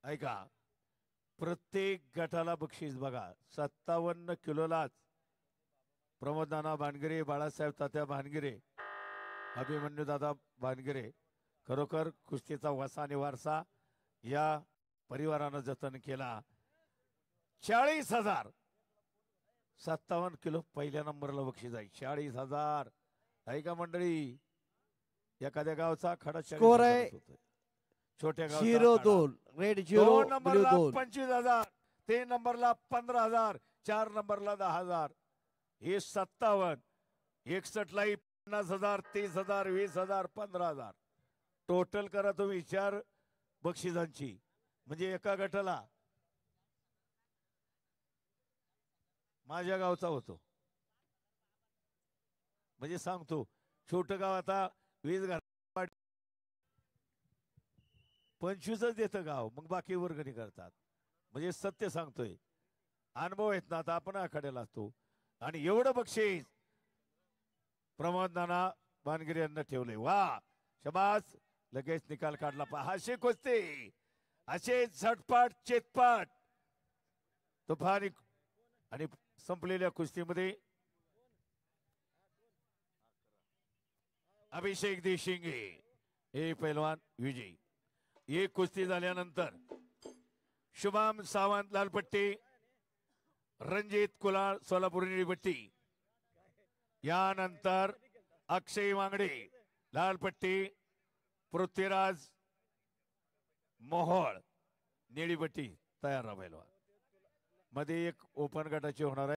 ऐका, प्रत्येक गटाला बक्षीस बघा 57 किलोलाच प्रमोद नाना भानगिरे, बाळासाहेब तात्या भानगिरे, अभिमन्यू दादा भानगिरे, खरोखर कुस्तीचा वसा आणि वारसा या परिवारानं जतन केला. 40,000 57 किलो पहिल्या नंबरला बक्षीस आहे. 40,000 आहे का मंडळी? एखाद्या गावचा खडा स्कोर आहे छोट्या गावचा 0-2 रेड 0 ब्ल्यू 2. 25,000, 3 नंबरला 15,000, 4 नंबरला 10,000. हे 57, 61 ला 50,000, 30,000, 20,000, 15,000 टोटल करा तुम्ही 4 बक्षिसांची. म्हणजे एका गटाला माझ्या गावचा होतो. म्हणजे सांगतो छोटं गाव आता 20 घर 25च देतं गाव, मग बाकी वर्गणी करतात. म्हणजे सत्य सांगतोय, अनुभव आहेत ना. आता आपण आखाड्याला असतो आणि एवढं बक्षीस प्रमोद नाना भानगिरे यांना ठेवले. वा शबास, लगेच निकाल काढला. अशी कुस्ती, असे झटपट चेतपट तुफानी आणि संपलेल्या कुस्तीमध्ये अभिषेक देशिंगे हे पैलवान विजयी. एक कुस्ती झाल्यानंतर शुभम सावंत लालपट्टी, रणजित कुलाळ सोलापूर निळीपट्टी, यानंतर अक्षय वांगडे लालपट्टी, पृथ्वीराज मोहोळ निळीपट्टी तयार राहायला. मध्ये एक ओपन गटाची होणार आहे.